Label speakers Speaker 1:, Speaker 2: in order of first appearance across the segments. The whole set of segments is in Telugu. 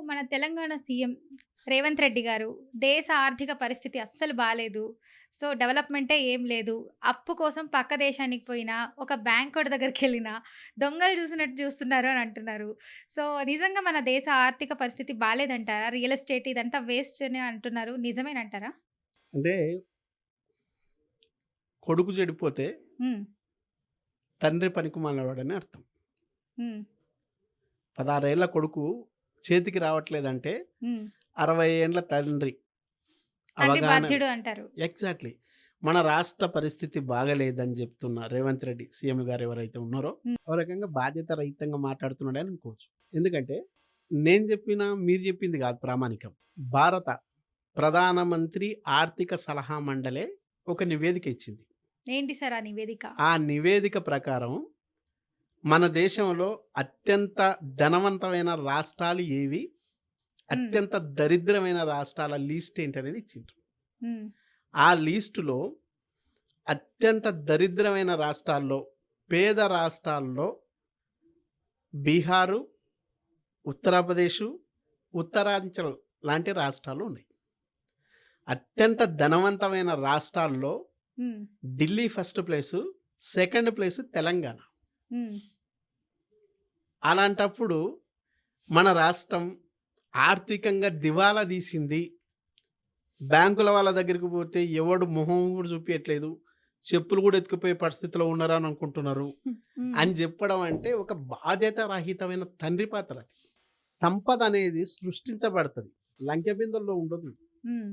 Speaker 1: మన తెలంగాణ సీఎం రేవంత్ రెడ్డి గారు దేశ ఆర్థిక పరిస్థితి అస్సలు బాలేదు. సో, డెవలప్‌మెంటే ఏం లేదు. అప్పు కోసం పక్క దేశానికి పోయినా, ఒక బ్యాంకోడి దగ్గరికెళ్ళినా దొంగలు చూసినట్టు చూస్తున్నారు అని అంటున్నారు. సో, నిజంగా మన దేశ ఆర్థిక పరిస్థితి బాలేదంటారా? రియల్ ఎస్టేట్ ఇదంతా వేస్ట్ అని అంటున్నారు. నిజమేనంటారా?
Speaker 2: అంటే కొడుకు చెడిపోతే
Speaker 1: హ్మ్.
Speaker 2: తండ్రి పనికిమాలినవాడని అర్థం.
Speaker 1: హ్మ్.
Speaker 2: 16 ఏళ్ల కొడుకు చేతికి రావట్లేదంటే
Speaker 1: హ్మ్.
Speaker 2: 60 ఏండ్ల తండ్రి
Speaker 1: తండ్రి
Speaker 2: అవగాహన.
Speaker 1: బాధ్యుడు అంటారు.
Speaker 2: ఎగ్జాక్ట్‌లీ. మన రాష్ట్ర పరిస్థితి బాగలేదని చెప్తున్న రేవంత్ రెడ్డి సీఎం గారు ఎవరైతే ఉన్నారో,
Speaker 1: హ్మ్.
Speaker 2: ఒక రకంగా బాధ్యత రహితంగా మాట్లాడుతున్నాడని అనుకోవచ్చు. ఎందుకంటే నేను చెప్పిన, మీరు చెప్పింది కాదు ప్రామాణికం. భారత ప్రధానమంత్రి ఆర్థిక సలహా మండలే ఒక నివేదిక ఇచ్చింది.
Speaker 1: ఏంటి సార్ ఆ నివేదిక?
Speaker 2: ఆ నివేదిక ప్రకారం మన దేశంలో అత్యంత ధనవంతమైన రాష్ట్రాలు ఏవి?
Speaker 1: హ్మ్.
Speaker 2: అత్యంత దరిద్రమైన రాష్ట్రాల లిస్ట్ ఏంటనేది ఇచ్చిండ్రు.
Speaker 1: హ్మ్.
Speaker 2: ఆ లిస్టులో అత్యంత దరిద్రమైన రాష్ట్రాల్లో, పేద రాష్ట్రాల్లో బీహారు, ఉత్తరప్రదేశు, ఉత్తరాంచల్ లాంటి రాష్ట్రాలు ఉన్నాయి. అత్యంత ధనవంతమైన రాష్ట్రాల్లో
Speaker 1: హ్మ్.
Speaker 2: Delhi first place, second place Telangana.
Speaker 1: హ్మ్.
Speaker 2: అలాంటప్పుడు మన రాష్ట్రం ఆర్థికంగా దివాలా తీసింది. బ్యాంకుల వాళ్ళ దగ్గరికి పోతే ఎవడు మొహం కూడా చూపియట్లేదు. చెప్పులు కూడా ఎత్తుకుపోయే పరిస్థితిలో ఉన్నారని అనుకుంటున్నారు
Speaker 1: హ్మ్.
Speaker 2: అని చెప్పడం అంటే ఒక బాధ్యత రహితమైన తండ్రి పాత్ర అది. సంపద అనేది సృష్టించబడతది. లంకె బిందెల్లో ఉండదు.
Speaker 1: హ్మ్.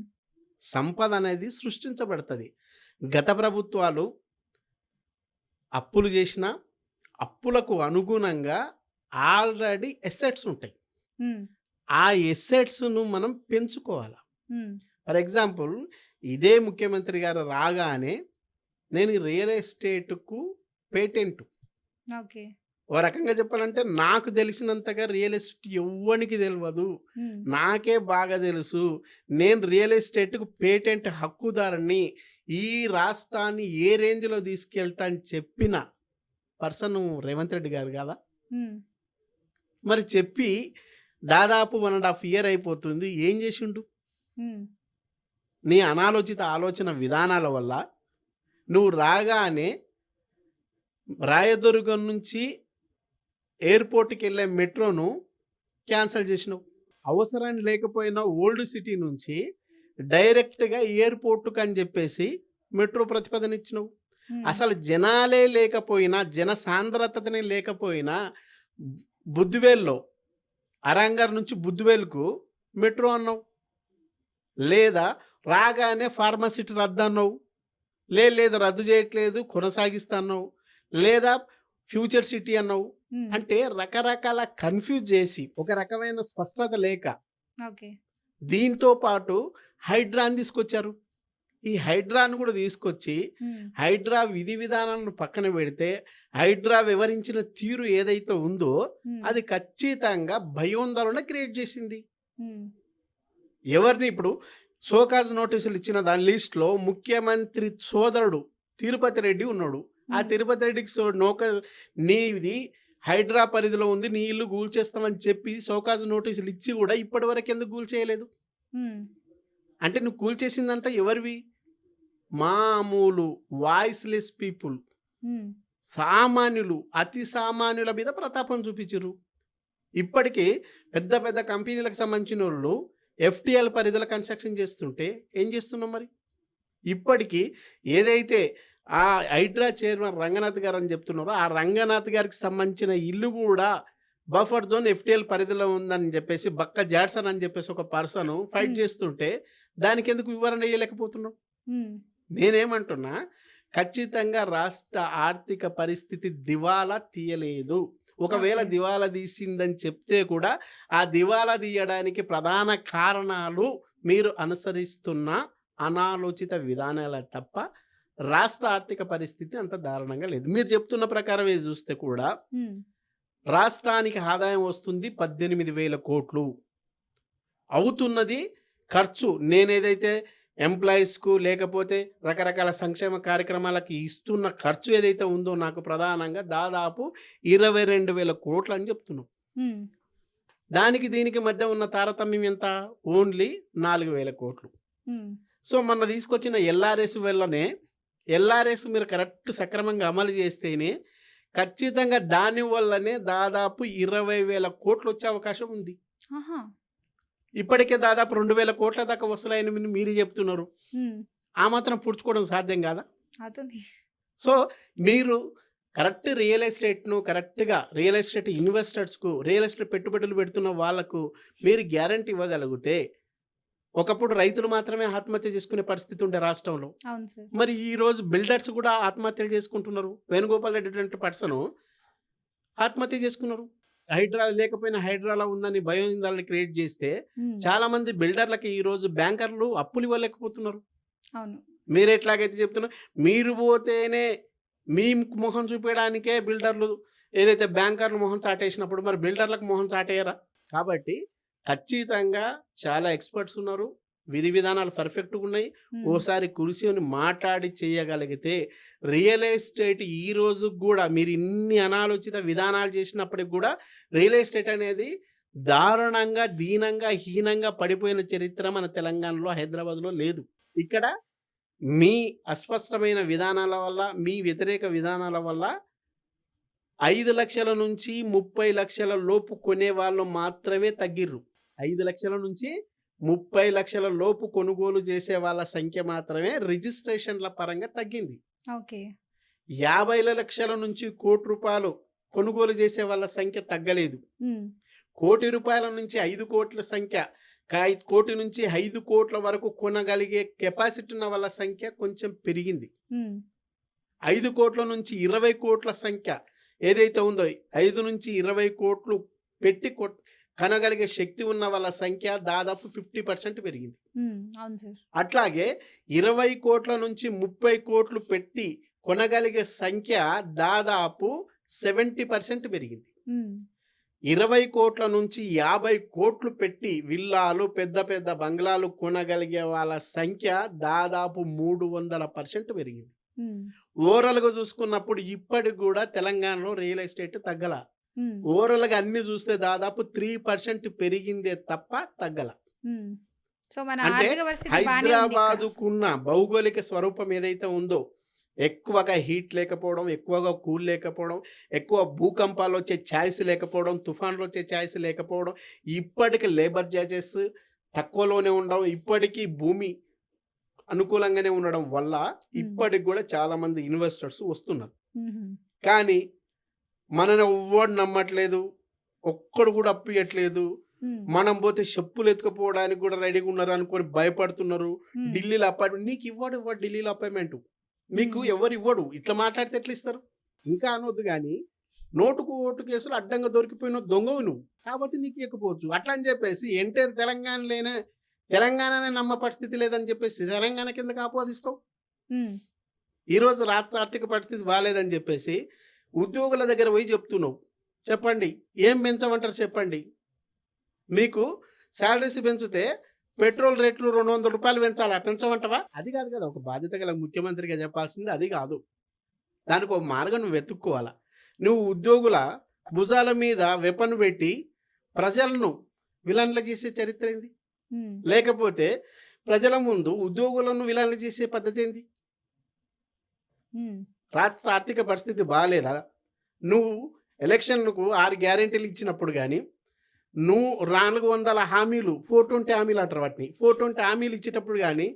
Speaker 2: సంపద అనేది సృష్టించబడతది. గత ప్రభుత్వాలు అప్పులు చేసినా, అప్పులకు అనుగుణంగా ఆల్రెడీ అసెట్స్ ఉంటాయి.
Speaker 1: హ్మ్.
Speaker 2: ఆ అసెట్స్‌ను మనం పెంచుకోవాల.
Speaker 1: హ్మ్.
Speaker 2: ఫర్ ఎగ్జాంపుల్ ఇదే ముఖ్యమంత్రి గారు రాగానే నేను రియల్ ఎస్టేట్‌కు పేటెంట్,
Speaker 1: ఓకే.
Speaker 2: ఓ రకంగా చెప్పాలంటే నాకు తెలిసినంతగా రియల్ ఎస్టేట్ ఎవ్వనికి తెలవదు.
Speaker 1: హ్మ్.
Speaker 2: నాకే బాగా తెలుసు. నేను రియల్ ఎస్టేట్‌కు పేటెంట్ హక్కుదారుడిని. ఈ రాష్ట్రాన్ని ఏ రేంజ్‌లో తీసుకెళ్తా అని చెప్పిన పర్సన్ రేవంత్ రెడ్డి గారు కాదా?
Speaker 1: హ్మ్.
Speaker 2: మరి చెప్పి దాదాపు 1 ½ ఇయర్ అయిపోతుంది. ఏం చేసిండు?
Speaker 1: హ్మ్.
Speaker 2: నీ అనాలోచిత ఆలోచన విధానాల వల్ల నువ్వు రాగానే రాయదుర్గం నుంచి ఎయిర్‌పోర్ట్‌కెళ్ళే మెట్రోను క్యాన్సెల్ చేసినావు. అవసరం లేకపోయినా ఓల్డ్ సిటీ నుంచి డైరెక్ట్‌గా ఎయిర్‌పోర్ట్‌కని చెప్పేసి మెట్రో ప్రతిపాదన ఇచ్చినావు.
Speaker 1: హ్మ్.
Speaker 2: అసలు జనాలే లేకపోయినా, జన సాంద్రతనే లేకపోయినా బుద్దివేల్‌లో, అరంగర్ నుంచి బుద్దివేలుకు మెట్రో అన్నావు. లేదా రాగానే ఫార్మాసిటీ రద్దన్నావు. లేదు రద్దు చేయట్లేదు, కొనసాగిస్తా అన్నావు. లేదా ఫ్యూచర్ సిటీ అన్నావు.
Speaker 1: హ్మ్.
Speaker 2: అంటే రకరకాల కన్‌ఫ్యూజ్ చేసి, ఒక రకమైన స్పష్టత లేక,
Speaker 1: ఓకే.
Speaker 2: దీంతో పాటు హైడ్రాని తీసుకొచ్చారు. ఈ హైడ్రాను కూడా తీసుకొచ్చి,
Speaker 1: హ్మ్.
Speaker 2: హైడ్రా విధి విధానాలను పక్కన పెడితే, హైడ్రా వివరించిన తీరు ఏదైతే ఉందో,
Speaker 1: హ్మ్.
Speaker 2: అది ఖచ్చితంగా భయోందోళన క్రియేట్ చేసింది.
Speaker 1: హ్మ్.
Speaker 2: ఎవరిని ఇప్పుడు షోకాజ్ నోటీసులు ఇచ్చిన దాని లిస్ట్‌లో ముఖ్యమంత్రి సోదరుడు తిరుపతి రెడ్డి ఉన్నాడు. ఆ
Speaker 1: హ్మ్.
Speaker 2: తిరుపతి రెడ్డికి నీది హైడ్రా పరిధిలో ఉంది. నీ ఇల్లు కూల్చేస్తామని చెప్పి షోకాజ్ నోటీసులు ఇచ్చి కూడా ఇప్పటివరకు ఎందుకు కూల్చేయలేదు?
Speaker 1: హ్మ్.
Speaker 2: అంటే నువ్వు కూల్చేసిందంతా ఎవరివి? మామూలు వాయిస్‌లెస్ పీపుల్,
Speaker 1: హ్మ్.
Speaker 2: సామాన్యులు, అతి సామాన్యుల మీద ప్రతాపం చూపించిర్రు. ఇప్పటికీ పెద్ద పెద్ద కంపెనీలకు సంబంధించినోళ్ళు ఎఫ్‌టిఎల్ పరిధిలో కన్‌స్ట్రక్షన్ చేస్తుంటే ఏం చేస్తున్నాం మరి? ఇప్పటికీ ఏదైతే ఆ హైడ్రా చైర్మన్ రంగనాథ్ గారు అని చెప్తున్నారో, ఆ రంగనాథ్ గారికి సంబంధించిన ఇల్లు కూడా బఫర్ జోన్ ఎఫ్‌టిఎల్ పరిధిలో ఉందని చెప్పేసి బక్క జాడ్సన్ అని చెప్పేసి ఒక పర్సన్ ఫైట్
Speaker 1: హ్మ్.
Speaker 2: చేస్తుంటే దానికెందుకు వివరణ ఇయ్యలేకపోతున్నావు?
Speaker 1: హ్మ్.
Speaker 2: నేనేమంటున్నా, ఖచ్చితంగా రాష్ట్ర ఆర్థిక పరిస్థితి దివాలా తీయలేదు. ఒకవేళ
Speaker 1: ఓకే.
Speaker 2: దివాలా తీసిందని చెప్తే కూడా, ఆ దివాలా తీయడానికి ప్రధాన కారణాలు మీరు అనుసరిస్తున్న అనాలోచిత విధానాలే తప్ప, రాష్ట్ర ఆర్థిక పరిస్థితి అంత దారుణంగా లేదు. మీరు చెప్తున్న ప్రకారమే చూస్తే కూడా,
Speaker 1: హ్మ్.
Speaker 2: రాష్ట్రానికి ఆదాయం వస్తుంది 18,000 కోట్లు. అవుతున్నది ఖర్చు. నేనేదైతే ఎంప్లాయీస్‌కు లేకపోతే రకరకాల సంక్షేమ కార్యక్రమాలకి ఇస్తున్న ఖర్చు ఏదైతే ఉందో నాకు ప్రధానంగా దాదాపు 22,000 కోట్లు అని చెప్తున్నాం.
Speaker 1: హ్మ్.
Speaker 2: దానికి దీనికి మధ్య ఉన్న తారతమ్యం ఎంత? ఓన్లీ 4,000 కోట్లు.
Speaker 1: హ్మ్.
Speaker 2: సో, మొన్న తీసుకొచ్చిన ఎల్ఆర్ఎస్ వల్లనే ఎల్ఆర్ఎస్ మీరు కరెక్ట్ సక్రమంగా అమలు చేస్తేనే ఖచ్చితంగా దాని వల్లనే దాదాపు 20,000 కోట్లొచ్చే అవకాశం ఉంది.
Speaker 1: ఆహా!
Speaker 2: ఇప్పటికే దాదాపు 2,000 కోట్ల దాకా వసూలైనవని మీరే చెప్తున్నారు.
Speaker 1: హ్మ్.
Speaker 2: ఆ మాత్రం పూడ్చుకోవడం సాధ్యం కాదా?
Speaker 1: అవుతుంది.
Speaker 2: సో, మీరు కరెక్ట్ రియల్ ఎస్టేట్‌ను కరెక్ట్‌గా రియల్ ఎస్టేట్ ఇన్వెస్టర్స్‌కు, రియల్ ఎస్టేట్ పెట్టుబడులు పెడుతున్న వాళ్ళకు మీరు గ్యారంటీ ఇవ్వగలిగితే, ఒకప్పుడు రైతులు మాత్రమే ఆత్మహత్య చేసుకునే పరిస్థితి ఉండే రాష్ట్రంలో.
Speaker 1: అవును సార్.
Speaker 2: మరి ఈరోజు బిల్డర్స్ కూడా ఆత్మహత్యలు చేసుకుంటున్నారు. వేణుగోపాల్ రెడ్డి అటువంటి పర్సను ఆత్మహత్య చేసుకున్నారు. హైడ్రా లేకపోయినా హైడ్రాలా ఉందని భయోందాలను క్రియేట్ చేస్తే,
Speaker 1: హ్మ్.
Speaker 2: చాలామంది బిల్డర్లకి ఈరోజు బ్యాంకర్లు అప్పులు ఇవ్వలేకపోతున్నారు.
Speaker 1: అవును.
Speaker 2: మీరెట్లాగైతే చెప్తున్నారు, మీరు పోతేనే మీ మొహం చూపించడానికే బిల్డర్లు ఏదైతే బ్యాంకర్లు మొహం చాటేసినప్పుడు మరి బిల్డర్లకు మొహం చాటేయరా? కాబట్టి ఖచ్చితంగా చాలా ఎక్స్‌పర్ట్స్ ఉన్నారు. విధి విధానాలు పర్ఫెక్ట్‌గా ఉన్నాయి.
Speaker 1: హ్మ్.
Speaker 2: ఓసారి కూర్చొని మాట్లాడి చేయగలిగితే రియల్ ఎస్టేట్ ఈ రోజుకి గూడా మీరు ఇన్ని అనాలోచిత విధానాలు చేసినప్పటికి గూడా రియల్ ఎస్టేట్ అనేది దారుణంగా, దీనంగా, హీనంగా పడిపోయిన చరిత్ర మన తెలంగాణలో, హైదరాబాద్‌లో లేదు. ఇక్కడ మీ అస్పష్టమైన విధానాల వల్ల, మీ వ్యతిరేక విధానాల వల్ల 5,00,000 నుంచి 30,00,000 లోపు కొనేవాళ్ళు మాత్రమే తగ్గిర్రు. 5,00,000 నుంచి 30,00,000 లోపు కొనుగోలు చేసే వాళ్ళ సంఖ్య మాత్రమే రిజిస్ట్రేషన్‌ల పరంగా తగ్గింది.
Speaker 1: ఓకే.
Speaker 2: 50,00,000 నుంచి ₹1,00,00,000 కొనుగోలు చేసే వాళ్ళ సంఖ్య తగ్గలేదు.
Speaker 1: హ్మ్.
Speaker 2: ₹1,00,00,000 నుంచి 5,00,00,000 సంఖ్య, 1,00,00,000 నుంచి 5,00,00,000 వరకు కొనగలిగే కెపాసిటీ ఉన్న వాళ్ళ సంఖ్య కొంచెం పెరిగింది.
Speaker 1: హ్మ్.
Speaker 2: 5,00,00,000 నుంచి 20,00,00,000 సంఖ్య ఏదైతే ఉందో 5-20,00,00,000 పెట్టి కనగలిగే శక్తి ఉన్న వాళ్ళ సంఖ్య దాదాపు 50% పెరిగింది.
Speaker 1: హ్మ్. అవును సార్.
Speaker 2: అట్లాగే 20,00,00,000 నుంచి 30,00,00,000 పెట్టి కొనగలిగే సంఖ్య దాదాపు 70% పెరిగింది.
Speaker 1: హ్మ్.
Speaker 2: 20,00,00,000 నుంచి 50,00,00,000 పెట్టి విల్లాలు, పెద్ద పెద్ద బంగ్లాలు కొనగలిగే వాళ్ళ సంఖ్య దాదాపు 300% పెరిగింది.
Speaker 1: హ్మ్.
Speaker 2: ఓవరాల్‌గా చూసుకున్నప్పుడు ఇప్పటికి గూడా తెలంగాణలో రియల్ ఎస్టేట్ తగ్గల.
Speaker 1: హ్మ్.
Speaker 2: ఓవరాల్‌గా అన్నీ చూస్తే దాదాపు 3% పెరిగిందే తప్ప తగ్గల.
Speaker 1: హ్మ్. సో, మన
Speaker 2: అంటే
Speaker 1: ఆర్థిక పరిస్థితి బానే ఉంది ఇక్కడ.
Speaker 2: హైదరాబాదుకున్న భౌగోళిక స్వరూపం ఏదైతే ఉందో, ఎక్కువగా హీట్ లేకపోవడం, ఎక్కువగా కూల్ లేకపోవడం, ఎక్కువ భూకంపాలొచ్చే ఛాయిస్ లేకపోవడం, తుఫాన్‌లొచ్చే ఛాయిస్ లేకపోవడం, ఇప్పటికి లేబర్ చార్జెస్ తక్కువలోనే ఉండడం, ఇప్పటికీ భూమి అనుకూలంగానే ఉండడం వల్ల
Speaker 1: హ్మ్.
Speaker 2: ఇప్పటికి గూడా చాలామంది ఇన్వెస్టర్స్ వస్తున్నారు.
Speaker 1: హుహు.
Speaker 2: కానీ మనని ఎవ్వడు నమ్మట్లేదు. ఒక్కడు కూడా అప్పియట్లేదు.
Speaker 1: హ్మ్.
Speaker 2: మనం పోతే చెప్పులు ఎత్తుకుపోవడానికి కూడా రెడీగా ఉన్నారు అనుకోని భయపడుతున్నారు.
Speaker 1: హ్మ్.
Speaker 2: ఢిల్లీలో అపాయింట్‌మెంట్ నీకు ఇవ్వడు ఢిల్లీలో అపాయింట్‌మెంట్. మీకు
Speaker 1: హ్మ్.
Speaker 2: ఎవరు ఇవ్వడు. ఇట్లా మాట్లాడితే ఎట్లా ఇస్తారు? ఇంకా అనొద్దు గాని నోటుకు ఓటు కేసులు అడ్డంగా దొరికిపోయిన దొంగవు నువ్వు. కాబట్టి నీకు ఇయ్యకపోవచ్చు. అట్లా అని చెప్పేసి ఎంటైర్ తెలంగాణలోనే తెలంగాణనే నమ్మ పరిస్థితి లేదని చెప్పేసి తెలంగాణ కిందకి ఆపాదిస్తావు.
Speaker 1: హ్మ్.
Speaker 2: ఈరోజు రాష్ట్ర ఆర్థిక పరిస్థితి బాలేదని చెప్పేసి ఉద్యోగుల దగ్గర పోయి చెప్తున్నావు. చెప్పండి. ఏం పెంచమంటారు చెప్పండి. మీకు సాలరీస్ పెంచితే పెట్రోల్ రేట్లు రూ. 200 పెంచాలా? పెంచమంటావా? అది కాదు కదా! ఒక బాధ్యత గల ముఖ్యమంత్రిగా చెప్పాల్సింది అది కాదు. దానికి ఒక మార్గం నువ్వు వెతుక్కోవాలా. నువ్వు ఉద్యోగుల భుజాల మీద వెపన్ పెట్టి ప్రజలను విలన్లు చేసే చరిత్ర ఏంది?
Speaker 1: హ్మ్.
Speaker 2: లేకపోతే ప్రజల ముందు ఉద్యోగులను విలన్లు చేసే పద్ధతి ఏంది?
Speaker 1: హ్మ్.
Speaker 2: రాష్ట్ర ఆర్థిక పరిస్థితి బాలేదా? నువ్వు ఎలక్షన్‌లకు 6 గ్యారంటీలు ఇచ్చినప్పుడు గాని, నువ్వు 400 హామీలు 420 హామీలు అంటారు వాటిని. 420 హామీలు ఇచ్చేటప్పుడు గాని,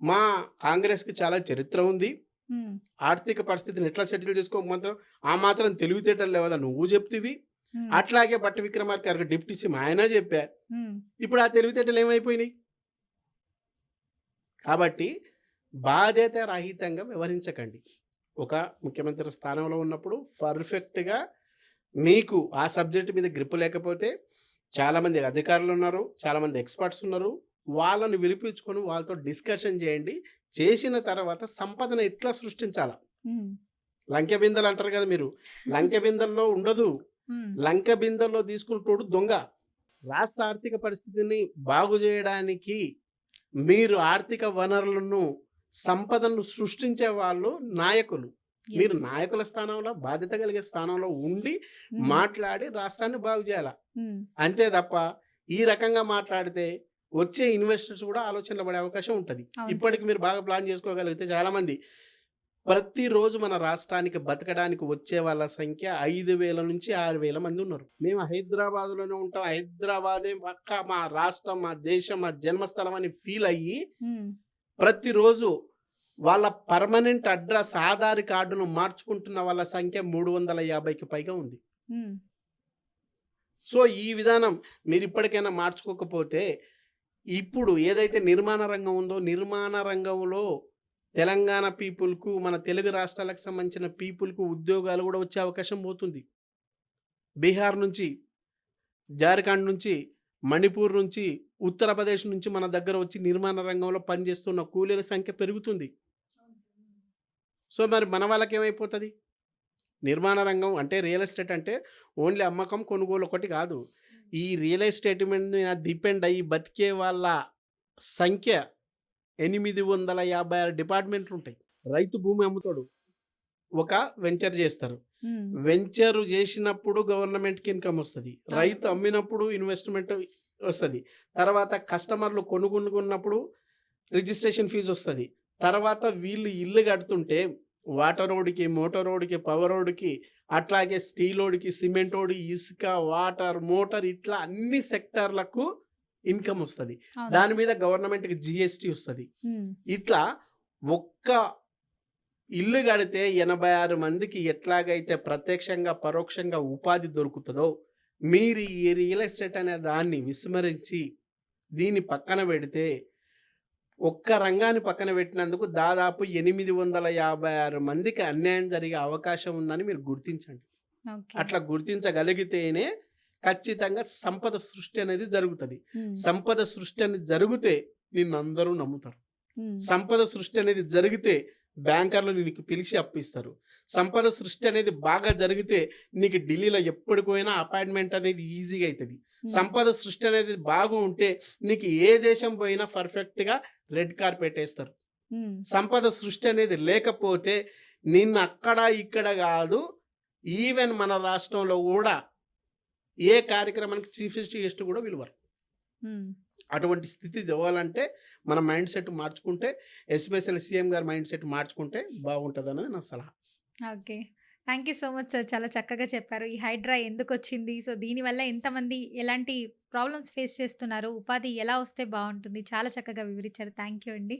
Speaker 2: మా కాంగ్రెస్‌కి చాలా చరిత్ర ఉంది.
Speaker 1: హ్మ్.
Speaker 2: ఆర్థిక పరిస్థితిని ఎట్లా సెటిల్ చేసుకోమంటారు? ఆ మాత్రం తెలివితేటలు లేవదా నువ్వు చెప్తివి.
Speaker 1: హ్మ్.
Speaker 2: అట్లాగే బట్టి విక్రమార్క గారికి డిప్యూటీ సీఎం ఆయన చెప్పా.
Speaker 1: హ్మ్.
Speaker 2: ఇప్పుడు ఆ తెలివితేటలు ఏమైపోయినాయి? కాబట్టి బాధ్యత రహితంగా వ్యవహరించకండి. ఒక ముఖ్యమంత్రి స్థానంలో ఉన్నప్పుడు పర్ఫెక్ట్‌గా మీకు ఆ సబ్జెక్ట్ మీద గ్రిప్ లేకపోతే చాలామంది అధికారులున్నారు. చాలామంది ఎక్స్‌పర్ట్స్ ఉన్నారు. వాళ్ళని పిలిపించుకొని వాళ్ళతో డిస్కషన్ చేయండి. చేసిన తర్వాత సంపదను ఎట్లా సృష్టించాలా?
Speaker 1: హ్మ్.
Speaker 2: లంకె బిందెలు అంటారు కదా మీరు. లంకె బిందెల్లో ఉండదు.
Speaker 1: హ్మ్.
Speaker 2: లంకె బిందెల్లో తీసుకునేటోడు దొంగ. రాష్ట్ర ఆర్థిక పరిస్థితిని బాగు చేయడానికి మీరు ఆర్థిక వనరులను, సంపదను సృష్టించే వాళ్ళు నాయకులు. మీరు
Speaker 1: యెస్.
Speaker 2: నాయకుల స్థానంలో, బాధ్యత కలిగే స్థానంలో ఉండి
Speaker 1: హ్మ్.
Speaker 2: మాట్లాడి రాష్ట్రాన్ని బాగు చేయాల.
Speaker 1: హ్మ్.
Speaker 2: అంతే తప్ప ఈ రకంగా మాట్లాడితే వచ్చే ఇన్వెస్టర్స్ కూడా ఆలోచనలో పడే అవకాశం ఉంటది.
Speaker 1: అవును
Speaker 2: ఇప్పటికి
Speaker 1: సార్.
Speaker 2: మీరు బాగా ప్లాన్ చేసుకోగలిగితే చాలామంది ప్రతిరోజు మన రాష్ట్రానికి బతకడానికి వచ్చే వాళ్ళ సంఖ్య 5,000 నుంచి 6,000 మంది ఉన్నారు. మేము హైదరాబాద్‌లోనే ఉంటాం. హైదరాబాదే పక్కా మా రాష్ట్రం, మా దేశం, మా జన్మస్థలం అని ఫీల్ అయ్యి
Speaker 1: హ్మ్.
Speaker 2: ప్రతిరోజు వాళ్ళ పర్మనెంట్ అడ్రెస్ ఆధార్ కార్డును మార్చుకుంటున్న వాళ్ళ సంఖ్య 350కి పైగా ఉంది.
Speaker 1: హ్మ్.
Speaker 2: సో, ఈ విధానం మీరిప్పటికైనా మార్చుకోకపోతే, ఇప్పుడు ఏదైతే నిర్మాణ రంగం ఉందో, నిర్మాణ రంగంలో తెలంగాణ పీపుల్‌కు, మన తెలుగు రాష్ట్రాలకు సంబంధించిన పీపుల్‌కు ఉద్యోగాలు గూడా వచ్చే అవకాశం పోతుంది. బీహార్ నుంచి, జార్ఖండ్ నుంచి, మణిపూర్ నుంచి, ఉత్తరప్రదేశ్ నుంచి మన దగ్గర వచ్చి నిర్మాణ రంగంలో పనిచేస్తున్న కూలీల సంఖ్య పెరుగుతుంది. సో, మరి మన వాళ్ళకేమైపోతది? నిర్మాణ రంగం అంటే రియల్ ఎస్టేట్ అంటే ఓన్లీ అమ్మకం, కొనుగోలు ఒకటి కాదు. ఈ రియల్ ఎస్టేట్ మీద డిపెండ్ అయ్యి బతికే వాళ్ళ సంఖ్య 856 డిపార్ట్‌మెంట్లుంటాయి. రైతు భూమి అమ్ముతాడు. ఒక వెంచర్ చేస్తారు.
Speaker 1: హ్మ్.
Speaker 2: వెంచర్ చేసినప్పుడు గవర్నమెంట్‌కి ఇన్‌కమ్ వస్తది.
Speaker 1: అవును.
Speaker 2: రైతు అమ్మినప్పుడు ఇన్వెస్ట్‌మెంట్ వస్తది. తర్వాత కస్టమర్లు కొనుగొన్నప్పుడు రిజిస్ట్రేషన్ ఫీజ్ వస్తది. తర్వాత వీళ్ళు ఇల్లు కడుతుంటే వాటరోడికి, మోటారోడికి, పవరోడికి, అట్లాగే స్టీలోడికి, సిమెంటోడి, ఇసుక, వాటర్, మోటార్ ఇట్లా అన్ని సెక్టార్‌లకు ఇన్‌కమ్ వస్తది.
Speaker 1: అవును.
Speaker 2: దాని మీద గవర్నమెంట్‌కి జీఎస్టీ వస్తది.
Speaker 1: హ్మ్.
Speaker 2: ఇట్లా ఒక్క ఇల్లు కడితే 86 మందికి ఎట్లాగైతే ప్రత్యక్షంగా, పరోక్షంగా ఉపాధి దొరుకుతదో, మీరు ఈ రియల్ ఎస్టేట్ అనే దాన్ని విస్మరించి, దీన్ని పక్కన పెడితే, ఒక్క రంగాన్ని పక్కన పెట్టినందుకు దాదాపు 856 మందికి అన్యాయం జరిగే అవకాశం ఉందని మీరు గుర్తించండి.
Speaker 1: ఓకే.
Speaker 2: అట్లా గుర్తించగలిగితేనే ఖచ్చితంగా సంపద సృష్టి అనేది జరుగుతది.
Speaker 1: హ్మ్.
Speaker 2: సంపద సృష్టి అనేది జరిగితే నిన్నందరూ నమ్ముతారు.
Speaker 1: హ్మ్.
Speaker 2: సంపద సృష్టి అనేది జరిగితే బ్యాంకర్లు నీకు పిలిచి అప్పిస్తారు. సంపద సృష్టి అనేది బాగా జరిగితే నీకు ఢిల్లీలో ఎప్పటికి పోయినా అపాయింట్మెంట్ అనేది ఈజీగా అయితది.
Speaker 1: హ్మ్.
Speaker 2: సంపద సృష్టి అనేది బాగుంటే నీకు ఏ దేశం పోయినా పర్ఫెక్ట్‌గా రెడ్ కార్పెట్ ఏస్తారు.
Speaker 1: హ్మ్.
Speaker 2: సంపద సృష్టి అనేది లేకపోతే నిన్ను అక్కడ, ఇక్కడ గాదు ఈవెన్ మన రాష్ట్రంలో గూడా ఏ కార్యక్రమానికి చీఫ్ గెస్ట్ గూడా పిలవరు.
Speaker 1: హ్మ్.
Speaker 2: అటువంటి స్థితి తేవాలంటే మన మైండ్ సెట్ మార్చుకుంటే, ఎస్పెషల్లీ సీఎం గారి మైండ్ సెట్ మార్చుకుంటే బాగుంటదన్నది నా సలహా.
Speaker 1: Okay. Thank you so much sir. చాలా చక్కగా చెప్పారు. ఈ హైడ్రా ఎందుకొచ్చింది? సో, దీనివల్ల ఎంతమంది ఎలాంటి ప్రాబ్లమ్స్ ఫేస్ చేస్తున్నారు? ఉపాధి ఎలా వస్తే బావుంటుంది? చాలా చక్కగా వివరిచ్చారు. థాంక్ యూ అండి.